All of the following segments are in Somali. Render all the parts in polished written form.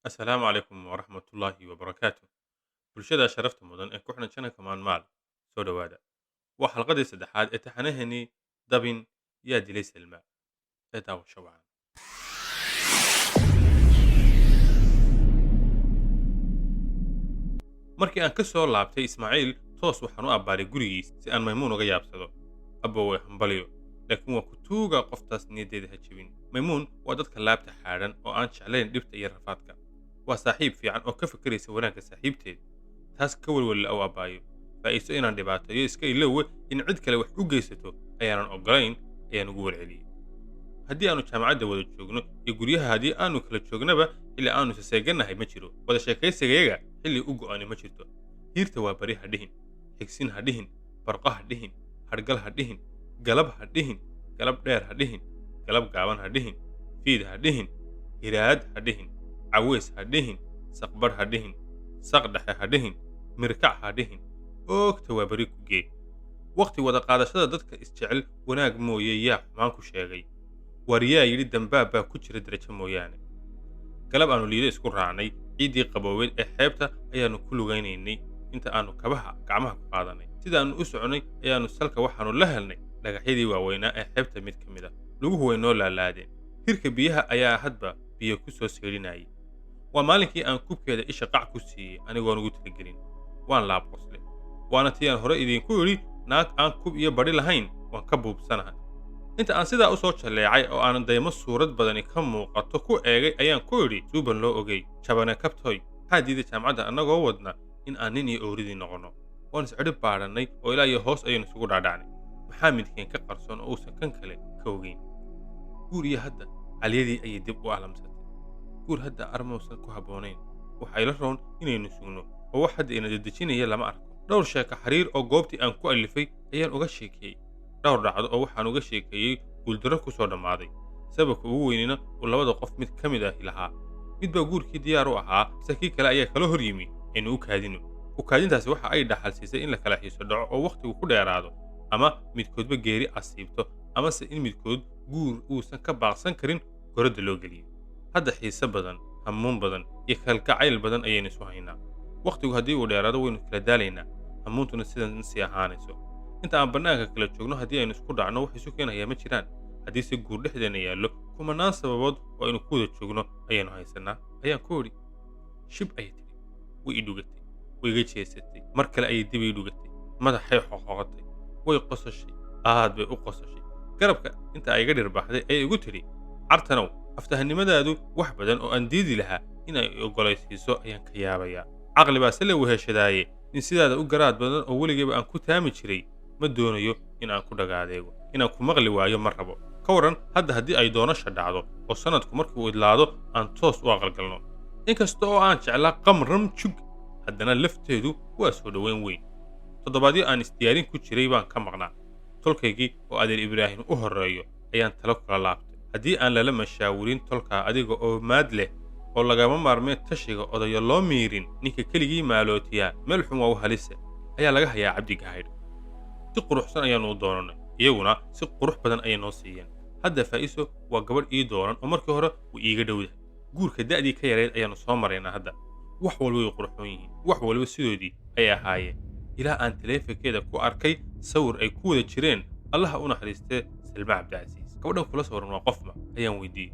Asalaamu calaykum waraxmatullaahi wabarakaatu. Bulshada sharafta mudan ee ku xidhan channelka Maalmaal soo dhowaada. Waa xalqadii saddexaad ee taxanaheennii Dabin yaa dilay Selma ee daawasho wacan. Markii aan ka soo laabtay Ismaaciil, toos waxaan u abbaaray gurigiisa si aan Maymuun uga yaabsado. Abba way hambalyo, laakiin waa ku tuugaa qoftaas niyaddeeda ha jebin. Maymuun waa dadka laabta xaadhan oo aan jeclayn dhibta iyo rafaadka. Waa saaxiib fiican oo ka fikiraysa wanaagga saaxiibteed. taas ka welwel u abbaayo. Faa'iiso inaan dhibaateeyo iska iloowe in cid kale wax u geysato ayaanan oggolayn ayaan ugu warceliyey. Haddii aanu jaamacadda wada joogno iyo guryaha haddii aanu kala joognaba xilli aanu saseeganahay ma jiro. Wada sheekaysigayaga xilli u go'ani ma jirto. Hiirta waa bari ha dhihin, xigsin ha dhihin, barqo ha dhihin, hargal ha dhihin, galab ha dhihin, galab dheer ha dhihin, galab gaaban ha dhihin, fiid ha dhihin, hiraad ha dhihin, caweys ha dhihin, saqbar ha dhihin, saq dhexe ha dhihin, mirkac ha dhihin, oogta waa bari ku gee. Waqti wada qaadashada dadka isjecel wanaag mooye yaa xumaan ku sheegay. Wariyaa yidhi dambaab baa ku jira darajo mooyaane. Galab aanu liido isku raacnay, ciiddii qabooweed ee xeebta ayaannu ku lugaynaynay inta aanu kabaha gacmaha ku qaadanay. Sidaannu u soconay ayaannu salka waxaannu la helnay dhagaxyadii waaweynaa ee xeebta mid ka mid ah. Luguhu way noo laalaadeen. Hirka biyaha ayaa hadba biyo ku soo seedhinayay. Waa maalinkii aan kubkeeda isha qac ku siiyey anigoon ugu talagelin. Waan laab qosle. Waana tii aan hore idinku idhi naag aan kub iyo badhi lahayn waan ka buubsanahay. Inta aan sidaa u soo jaleecay oo aan daymo suurad badani ka muuqato ku eegay ayaan ku idhi suuban loo ogey jabane kabtoy maxaa diiday jaamacadda annagoo wadna in aan nin iyo owridii noqonno. Waan iscidhib baadhannay oo ilaa iyo hoos ayaynu isugu dhaadhacnay. Maxaa midkeen ka qarsoon oo uusan kan kale ka ogeyn. Guur iyo hadda calyadii ayay dib u alamsatay. Guur hadda armowsan ku habboonayn. Waxay la roon inaynu sugno oo wax hadda ina dedejinaya lama arko. Dhowr sheeko xiriir oo goobtii aan ku alifay ayaan uga sheekeeyey. Dhowr dhacdo oo waxaan uga sheekeeyey guuldarro ku soo dhammaaday. Sababka ugu weynina uu labada qof mid ka mid ahi lahaa. Mid baa guurkii diyaar u ahaa, mise kii kale ayaa kala hor yimi aynu u kaadino. U kaadintaasi waxa ay dhaxal siisay in la kala xiiso dhaco oo wakhtigu ku dheeraado, ama midkoodba geeri asiibto, amase in midkood guur uusan ka baaqsan karin goradda loo geliyey. Hadda xiise badan, hammuun badan iyo kalgacayl badan ayaynu isu haynaa. Wakhtigu haddii uu dheeraado waynu kala daalaynaa, hammuuntuna sidan sii ahaanayso. Inta aan bannaanka kala joogno haddii aynu isku dhacno wax isu keenayaa ma jiraan. Haddii si guur dhexdeena yaallo kumanaan sababood oo aynu ku wada joogno ayaynu haysannaa ayaan ku idhi. Shib ayay tidhi. Way i dhugatay. Way iga jeesatay. Mar kale ayay dib ii dhugatay. Madaxay xoqoqotay. Way qososhay. Aad bay u qososhay. Garabka inta ay iga dhirbaaxday ayay igu tidhi. Cartanow, aftahannimadaadu wax badan oo aan diidi lahaa in ay oggolaysiiso ayaan ka yaabayaa. Caqli baa se la weheshadaaye in sidaada u garaad badan oo weligayba aan ku taami jiray ma doonayo in aan ku dhagaadeego. Inaan ku maqli waayo ma rabo. Ka waran hadda haddii ay doonasha dhacdo oo sanadku markuu idlaado aan toos u aqalgalno. Inkasta oo aan jeclaa qamram jug, haddana lafteedu waa soo dhoweyn weyn. Toddobaadyo aan isdiyaarin ku jiray baan ka maqnaa. Tolkaygii oo adeer Ibraahim u horreeyo ayaan talo kula laabtay. Haddii aan lala mashaawurin tolkaa adiga oo maad leh oo lagama maarmeen tashiga odayo loo miirin ninka keligii maalootiyaa meel xun waa u halise ayaa laga hayaa cabdi gahaydh. Si quruxsan ayaannu u doonannay, iyaguna si qurux badan ayay noo siiyeen. Hadda Faa'iiso waa gabadh ii dooran oo markii hore way iiga dhowdahay. Guurka da'dii ka yareed ayaannu soo maraynaa hadda. Wax walba way qurxoon yihiin, wax walba sidoodii ayay ahaayeen. Ilaa aan taleefankeeda ku arkay sawir ay ku wada jireen allaha u naxariistee Salma Cabdicasiis. Gabadhan kula sawiran waa qofma ayaan weydiiyey.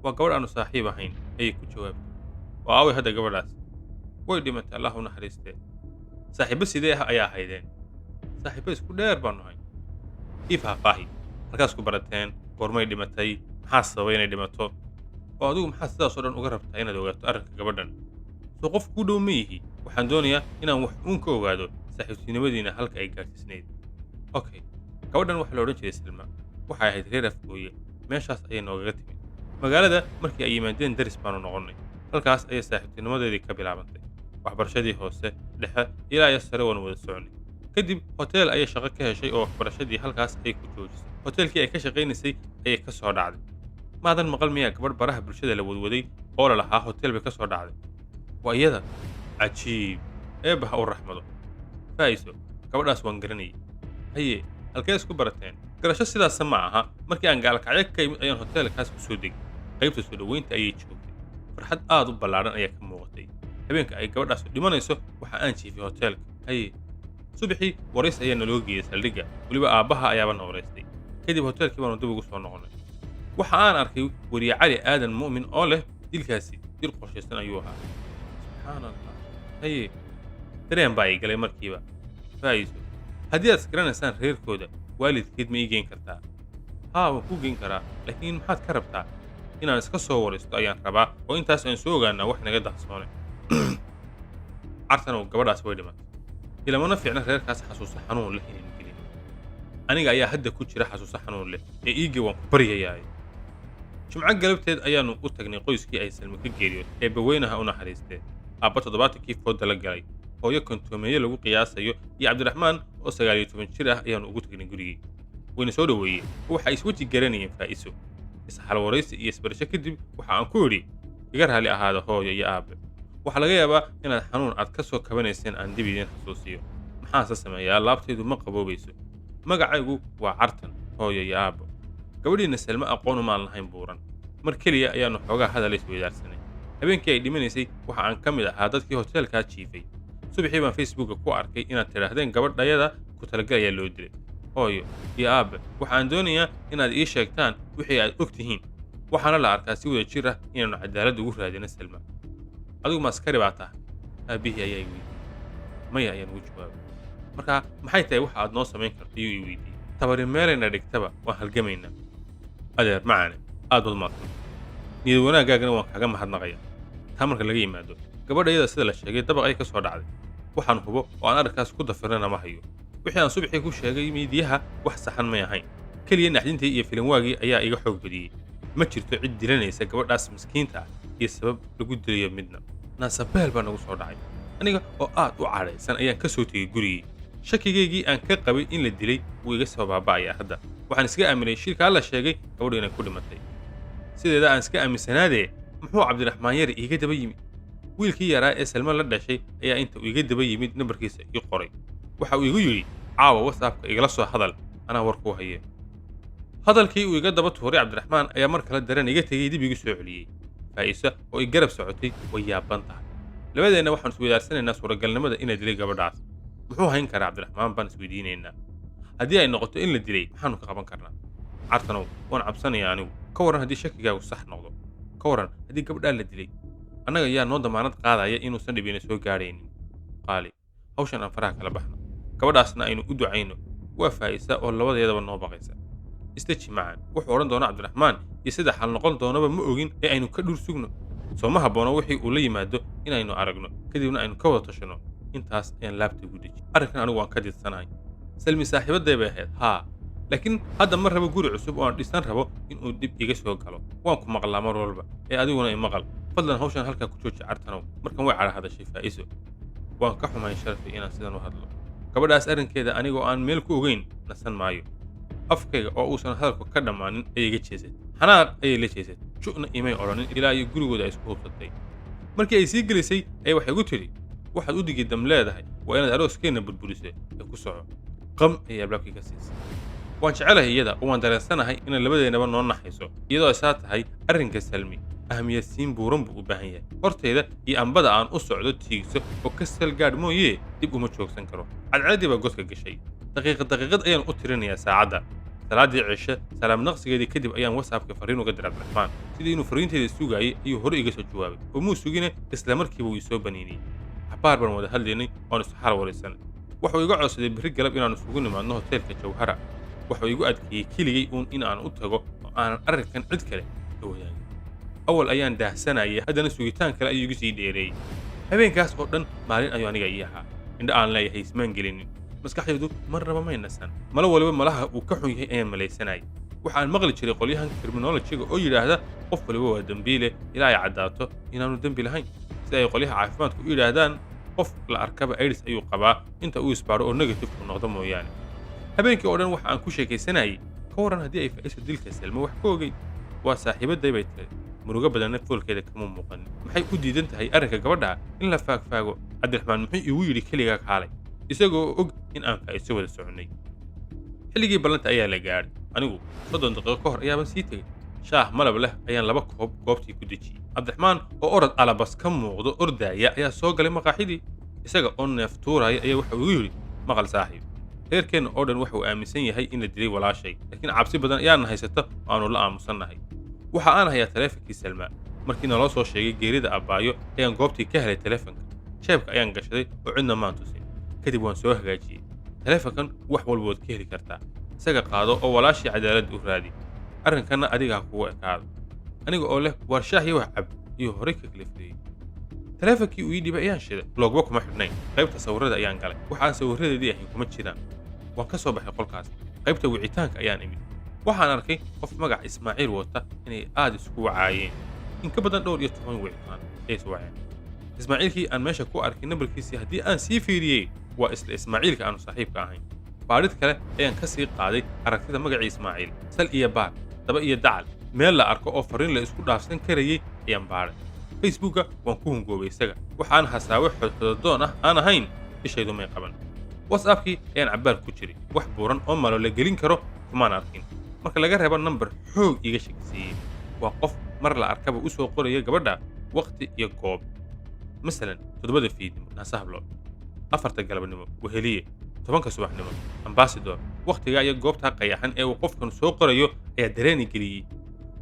Waa gabadh aanu saaxiib ahayn ayay ku jawaabtay. Waa aaway hadda gabadhaas. Way dhimatay allah u naxariistee. Saaxiibbo sidee ah ayaa ahaydeen. Saaxiibbo isku dheer baanu ahayn. Ii faahfaahi. Halkaas ku barateen, goormay dhimatay, maxaa sababay inay dhimato. Oo adigu maxaa sidaas oo dhan uga rabtaa inaad ogaato arrinka gabadhan. Soo qof ku dhow ma yihi. Waxaan doonayaa inaan wax uun ka ogaado saaxiibtinimadiina halka ay gaarsiisnayd. Okay. Gabadhan waxaa la odhan jiray Salma. Waxay ahayd reer Afgooye. Meeshaas ayay noogaga timid. Magaalada markii ay yimaadeen daris baanu noqonnay. Halkaas ayay saaxiibtinimadeedii ka bilaabantay. Waxbarashadii hoose, dhexe ilaa iyo sare waanu wada soconay. Kadib hotel ayay shaqo ka heshay oo waxbarashadii halkaas ay ku joojisay. Hotelkii ay ka shaqaynaysay ayay ka soo dhacday. Maadan maqal miyaa gabadh baraha bulshada la wadwaday oo la lahaa hotel bay ka soo dhacday. Waa iyada. Cajiib. Eebba ha u raxmado. Faa'iiso, gabadhaas waan garanayay. Haye, halkee isku barateen? Garasho sidaas ma aha. Markii aan gaalkacyo ka imid ayaan hotelkaas ku soo degay. Qaybta soo dhoweynta ayay joogtay. farxad aad u ballaaran ayaa ka muuqatay. Habeenka ay gabadhaas dhimanayso waxa aan jiifay hoteelka. Haye, subaxii waraysi ayaa naloo geeyey saldhigga, weliba aabbaha ayaaba na waraystay. Kadib hoteelkii baanu dib ugu soo noqonnay. Waxa aan arkay weriye Cali Aadan Mu'min oo leh dilkaasi dil qorshaysan ayuu ahaa. Subxaanallah. Haye, dareen baa i galay markiiba. Faa'iiso, haddii aad isgaranaysaan reerkooda, waalidkeed ma ii geyn kartaa? Haa, waan kuu geyn karaa, laakiin maxaad ka rabtaa? Inaan iska soo waraysto ayaan rabaa oo intaas aan soo ogaanaa wax naga dahsoone. Cartanow gabadhaas way dhimatay. Ilamana fiicna reerkaas xasuuso xanuun leh inaynu gelin. Aniga ayaa hadda ku jira xasuuso xanuun leh ee iigii waan ku baryayaa. Jimco galabteed ayaanu u tagnay qoyskii ay Salmi ka geeriyootay eebbaweynaha u naxariistee. Aabba 70kii fooda la galay, hooyo kontoomeeye lagu qiyaasayo iyo Cabdiraxmaan oo 19 jir ah ayaanu ugu tagnay gurigii. Wayna soo dhaweeyeen oo waxa iswaji garanayeen Faa'iiso. Isxal waraysi iyo isbarasho kadib waxa aan ku idhi iga raali ahaada hooyo iyo aabe. Waxa laga yaabaa inaad xanuun aad ka soo kabanayseen aan dib idin xasuusiyo. Maxaase sameeyaa laabtaydu ma qaboobayso. Magacaygu waa Cartan, hooyo iyo aabbo. Gabadhiina Salma aqoon uma lahayn buuran. Mar kaliya ayaanu xoogaa hadal isweydaarsanay. Habeenkii ay dhimanaysay waxa aan ka mid ahaa dadkii hoteelka jiifay. Subaxii baan Facebooka ku arkay inaad tidhaahdeen gabadhayada ku talagal ayaa loo dilay. Hooyo iyo aabe, waxa aan doonayaa inaad ii sheegtaan wixii aad og tihiin. Waxaana la arkaa si wada jir ah inaanu cadaalad ugu raadino Salma. Adigu ma askari baa tahay? Aabihii ayaa i weydiiyey. Maya ayaan ugu jawaabay. Marka maxay tahay waxa aad noo samayn karto ayuu i weydiiyey. Tabari meelayna dhigtaba waan halgamaynaa. Adeer macane, aad baad mahadsan. Niyad wanaagaagana waan kaaga mahadnaqayaa. Taa marka laga yimaado, gabadhayada sida la sheegay dabaq ay ka soo dhacday. Waxaan hubo oo aan arrinkaas ku dafirnana ma hayo. Wixii aan subaxii ku sheegay miidiyaha wax saxan may ahayn. Kaliya naxdintii iyo filimwaagii ayaa iga xoog badiyey. Ma jirto cid dilanaysa gabadhaas miskiinta ah iyo sabab lagu dilayo midna. Naasabeel baa nagu soo dhacay. Aniga oo aad u cadhaysan ayaan ka soo tegey gurigii. Shakigaygii aan ka qabay in la dilay wuu iga soo baaba'ayaa hadda. Waxaan iska aaminay shirka la sheegay gabadhu inay ku dhimatay. Sideeda aan iska aaminsanaadee muxuu Cabdiraxmaan yar iiga daba yimid? Wiilkii yaraa ee Salma la dhashay ayaa inta uu iga daba yimid nambarkiisa ii qoray. Waxa uu igu yidhi caawa WhatsAppka igala soo hadal anaa war ku haye. Hadalkii uu iga daba tuuray Cabdiraxmaan ayaa mar kale dareen iga tegey dib igu soo celiyey. Faa'iiso oo i garab socotay way yaaban tahay. Labadeena waxaan isweydaarsanayna suuragalnimada in la dilay gabadhaas. Muxuu hayn karaa Cabdiraxmaan baan isweydiinaynaa. Haddii ay noqoto in la dilay maxaanu ka qaban karnaa? Cartanow waan cabsanayaa anigu. Ka waran haddii shakigaagu sax noqdo. Ka waran haddii gabadhaa la dilay. Annaga ayaa noo damaanad qaadaya inuusan dhibina soo gaadhaynin. Qaali, hawshan aan faraha kala baxno. Gabadhaasna aynu u ducayno. Waa Faa'iisa oo labadeedaba noo baqaysa. Istaji macaan, wuxuu odhan doona Cabdiraxmaan iyo sida xal noqon doonaba ma ogin ee aynu ka dhur sugno. Soo ma habboona wixii uu la yimaado inaynu aragno, kadibna aynu ka wada tashano. Intaas ayaan laabta ugu deji. Arrinkan anigu waan ka didsanahay. Salmi saaxiibaday bay ahayd, haa. Laakiin hadda ma rabo guri cusub oo aan dhisan rabo inuu dib iga soo galo. Waan ku maqlaa mar walba, ee adiguna i maqal. Fadlan hawshan halkaa ku jooji Cartanow. Markan way cadha hadashay Faa'iiso. Waan ka xumahay Sharafi inaan sidan u hadlo. Gabadhaas arrinkeeda anigoo aan meel ku ogeyn nasan maayo. Afkayga oo uusan hadalku ka dhammaanin ayay iga jeesay. Xanaaq ayay la jeesay. Ju'na imay odhanin ilaa iyo gurigooda ay isku hubsatay. Markii ay sii gelisay ayay waxay igu tidhi waxaad u digi dam leedahay waa inaad arooskeenna burburisay ee ku soco. Qam ayay albaabkii ka siisay. Waan jecelahay iyada oo waan dareensanahay inay labadeennaba noo naxayso iyadoo ay saa tahay arrinka Salmi ahmiyadsiin buuran buu u baahan yahay. Hortayda iyo ambada aan u socdo tiigso oo ka salgaadh mooyee dib uma joogsan karo. Cadceeddii baa godka gashay. daqiiqad ayaan u tirinayaa saacadda. Salaadii cishe salaam naqsigeedii kadib ayaan WhatsAppka fariin uga diray Cabdiraxmaan. Sidii inuu fariinteeda sugayay ayuu hore iga soo jawaabay. Oo muu sugine isla markiiba uu soo baniiniyay. Xabaar baan wada hadlaynay oon is xal waraysan. Wuxuu iga codsaday berri galab inaan isugu nimaadno hoteelka Jawhara. Wuxuu igu adkeeyey keligay uun in aan u tago oo aanan arrinkan cid kale ka wadaagin. Awal ayaan daahsanayay haddana sugitaan kale ayuu igu sii dheereeyey. Habeenkaas oo dhan maalin ayuu aniga ii ahaa. Indha aan leeyahay ismaan gelinin. Maskaxdaydu marnaba may nasan. Malo waliba malaha uu ka xun yahay ayaan malaysanayay. Waxaan maqli jiray qolyahan criminology-ga oo yidhaahda qof waliba waa dambiile ilaa ay caddaato inaanu dambi lahayn. Si ay qolyaha caafimaadku u yidhaahdaan qof la arkaba AIDS ayuu qabaa inta uu isbaaro oo negative ku noqdo mooyaane. Habeenkii oo dhan waxa aan ku sheekaysanayay ka waran haddii ay Faa'iiso dilka Salma wax ka ogeyn. Waa saaxiibaday bay tiri. Murugo badanna foolkeeda kama muuqan. Maxay u diidan tahay arrinka gabadha in la faagfaago? Cabdiraxmaan muxuu igu yidhi keligaa kaalay isagoo og in aan Faa'iiso wada soconay. Xilligii ballanta ayaa la gaadhay. Anigu 30 daqiiqo ka hor ayaaban sii tegey. shaah malab leh ayaan 2 koob goobtii ku dejiyey. Cabdiraxmaan oo orod alabas ka muuqdo ordaya ayaa soo galay maqaaxidii. Isaga oo neef tuuraya ayaa waxa uu igu yidhi, maqal saaxiib, reerkeenna oo dhan waxa uu aaminsan yahay in la dilay walaashay, laakiin cabsi badan ayaana haysata oo aanu la aamusannahay. Waxa aan hayaa taleefankii Salma. Markii naloo soo sheegay geerida abbaayo ayaan goobtii ka helay taleefanka. Jeebka ayaan gashaday oo cidna maan tusin. Kadib waan soo hagaajiyey. Taleefankan wax walba waad ka heli kartaa. Isaga qaado oo walaashii cadaalad u raadi. Arrinkanna adiga ha kugu ekaado. Aniga oo leh war shaah iyo wax cab iyo horay ka kalifteeyey. Taleefankii uu ii dhibay ayaan shiday. Logba kuma xidhnayn. Qaybta sawirrada ayaan galay. Waxaan sawirradeedii ahayn kuma jiraan. Waan ka soo baxay qolkaas. Qaybta wicitaanka ayaan imid. Waxaan arkay qof magac Ismaaciil wata inay aad isku wacaayeen. In ka badan dhowr iyo 10 wicitaan ay iswaceen. Ismaaciilkii aan meesha ku arkay nambarkiisii haddii aan sii fiiriyey waa isla Ismaaciilka aanu saaxiibka ahayn. Baadhid kale ayaan ka sii qaaday aragtida magacii Ismaaciil. Sal iyo baar, daba iyo dacal, meel la arko oo fariin la isku dhaafsan karayay ayaan baadhay. Facebooka waan ku hungoobay isaga. Waxaan hasaawe xodxodoon ah aan ahayn ishaydu may qaban. WhatsAppkii ayaan cabbaar ku jiray. Wax buuran oo malo la gelin karo kumaan arkin. Marka laga reebo nambar xoog iga shakisiiyey. Waa qof mar la arkaba u soo qoraya gabadha waqti iyo goob. Masalan, 7 fiidnimo naasahlo, 4 galabnimo weheliye, 10 subaxnimo ambassador. Waqtiga iyo goobta qayaxan ee uu qofkan soo qorayo ayaa dareen geliyay.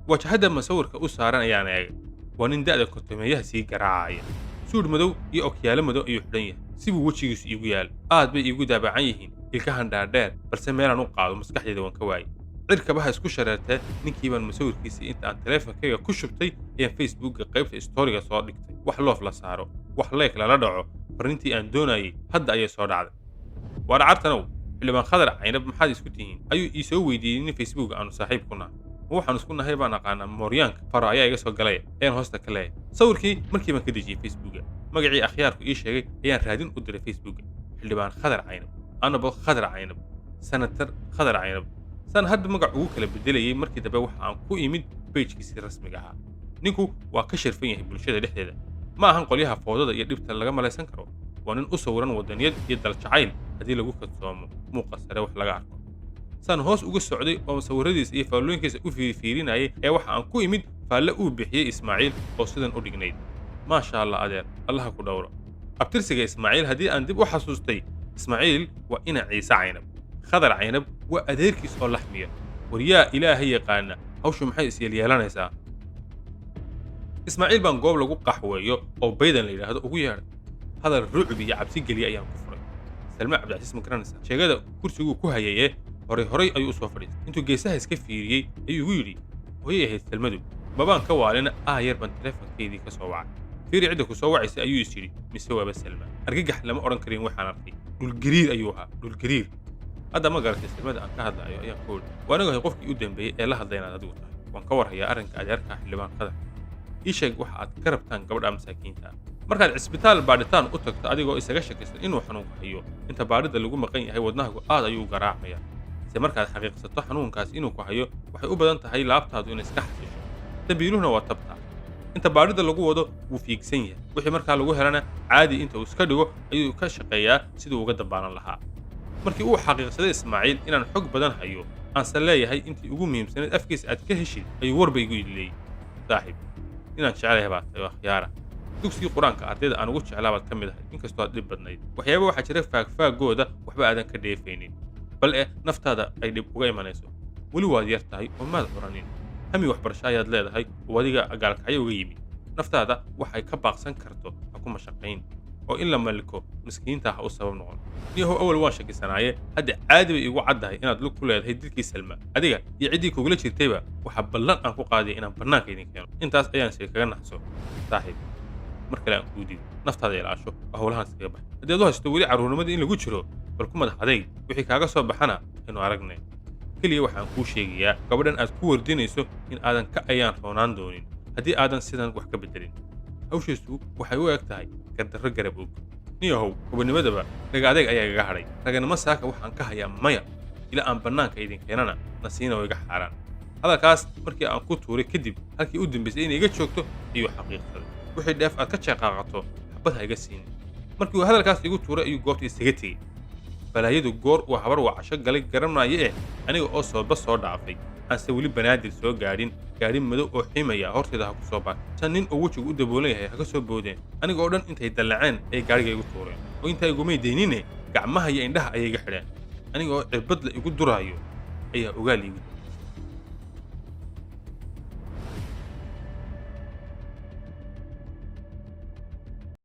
Wajahada masawirka u saaran ayaan eegay. Waa nin da'da kontomeeyaha sii garaacaya. Suud madow iyo okyaalo madow ayuu xidhan yahay. Sibuu wejigiisu iigu yaal. Aad bay iigu daabacan yihiin. Ilkahan dhaadheer balse meelaan u qaado maskaxdayda waan ka waayay. cirkabaha isku shareertay ninkii baan masawirkiisii inta aan taleefankayga ku shubtay ayaan Facebookga qaybta storyga soo dhigtay. Wax loof la saaro, wax like lala dhaco, fariintii aan doonayay hadda ayay soo dhacday. Waa cartanow xildhibaan Khadar Caynab maxaad isku tihiin ayuu ii soo weydiiyey in Facebook aanu saaxiib ku nahay. Waxaan isku nahay baan aqaanaa Mooryaanka faro ayaa iga soo galay ayaan hoosta ka leeyahay. Sawirkii markii baan ka dejiyey Facebookga. Magacii akhyaarku ii sheegay ayaan raadin u diray Facebookga. xildhibaan Khadar Caynab, Anabo Khadar Caynab, Senator Khadar Caynab. san hadda magac ugu kala bedelayay markii dambe waxa aan ku imid page-kiisii rasmiga ahaa. Ninku waa ka shirfan yahay bulshada dhexdeeda. Ma ahan qolyaha foodada iyo dhibta laga malaysan karo. Waa nin u sawiran wadaniyad iyo dal jacayl haddii lagu kadsoomo muuqa sare wax laga arko. San hoos uga socday oo sawiradiisa iyo faallooyinkiisa u fiirinayay ee waxa aan ku imid faalle uu bixiyey Ismaaciil oo sidan u dhignayd. Maasha Allah adeer, Allah ku dhowro. Abtirsiga Ismaaciil haddii aan dib u xasuustay, Ismaaciil waa ina Ciise Caynab. Khadar Caynab waa adeerkiis oo laxmiya. Wariyaa Ilaahay yaqaana hawshu maxay is yeelanaysaa. Ismaaciil baan goob lagu qaxweeyo oo baydan la yiraahdo ugu yeedhay. Hadal rucbi iyo cabsi geliya ayaan ku furay. Salma Cabdicasiis ma garanaysaa. Sheegada kursigu ku hayay horay ayuu soo fadhiistay. Intuu geesaha iska fiiriyay ayuu igu yidhi, hooyay ahayd Salmadu. Babaan ka waalina yar baan taleefankeedii ka soo wacay. Fiiri cidda ku soo wacaysay ayuu is yidhi mise waaba Salma. Argagax lama odhan karin waxaan arkay. Dhul gariir ayuu ahaa, dhul gariir. Hadda ma garatay Salmada aan ka hadlayo ayaan ku yidhi. Waa aniga qofkii u dambeeyay ee la hadlaynaad adigu tahay. Waan ka warhayaa arrinka adeerka xildhibaan Khadar. Ii sheeg waxa aad ka rabtaan gabadha masaakiinta. Markaad cisbitaal baadhitaan u tagto adigoo isaga shakaysan inuu xanuun hayo, inta baadhida lagu maqan yahay wadnahagu aad ayuu u garaacayaa. Se markaad xaqiiqsato xanuunkaas inuu ku hayo, waxay u badan tahay laabtaadu inay iska xasisho. Dabiiluhuna waa tabta. Inta baadhida lagu wado wuu fiigsan yahay. Wixii markaa lagu helana caadi inta uu iska dhigo ayuu ka shaqeeyaa siduu uga dambaanan lahaa. Markii uu xaqiiqsaday Ismaaciil inaan xog badan hayo, aan san leeyahay intii ugu muhiimsanayd afkiisa aad ka heshid ayuu warba igu idleeyay. Saaxiib, inaan jecelahay baa tahay khiyaara. Dugsigii Quraanka ardayda aan ugu jeclaa baad ka mid ahay inkastoo aad dhib badnayd. Waxyaabo waxaa jira faagfaagooda waxba aadan ka dheefaynin. bal naftaada ay dhib uga imanayso. Weli waad yar tahay oo maad oranin. Hami waxbarasho ayaad leedahay oo adiga agaalkacyo uga yimid. Naftaada waxay ka baaqsan karto ha ku mashaqayn oo in la maliko miskiinta ha u sabab noqon. Niyahow awal waan shakisanaaye hadda caadi bay igu caddahay inaad lug ku leedahay dilkii Salma. Adiga iyo ciddii kugula jirtayba waxa ballan aan ku qaaday inaan bannaanka idin keeno. Intaas ayaan shay kaga naxso. Saaxiib, mar kale aan kuu diido naftaada ilaasho oo hawlahan iskaga bax. Haddii aad u haysto weli carruurnimadii in lagu jiro, bal ku madax adayg wixii kaaga soo baxana inuu aragnay. Kaliya waxaan kuu sheegayaa gabadhan aad ku wardinayso in aadan ka ayaan roonaan doonin haddii aadan sidan wax ka bedelin. Hawshiisu waxay u eg tahay gardarro garab og. Niyahow, gobonimadaba dhaga adeeg ayaa igaga hadhay. Raganimo saaka waxaan ka hayaa maya ilaa aan bannaanka idin keenana nasiina oo iga xaaraan. Hadalkaas markii aan ku tuuray kadib halkii u dambaysay inay iga joogto ayuu xaqiiqsaday. Wixii dheef aad ka jeeqaaqato xabad ha iga siin. Markii uu hadalkaas igu tuuray ayuu goobta isaga tegey. balaayadu goor uu habar wacasho galay garanaya aniga oo soo dhaafay aanse weli banaadir soo gaadhin gaari madow oo xiimaya horteeda ha ku soo baar shan nin oo wejigu u daboolan yahay ha ka soo boodeen aniga oo dhan intay dallaceen ayay gaariga igu tuureen oo intaa igumay daynine gacmaha iyo indhaha ayay iga xidheen aniga oo cirbad la igu duraayo ayaa ogaal iigu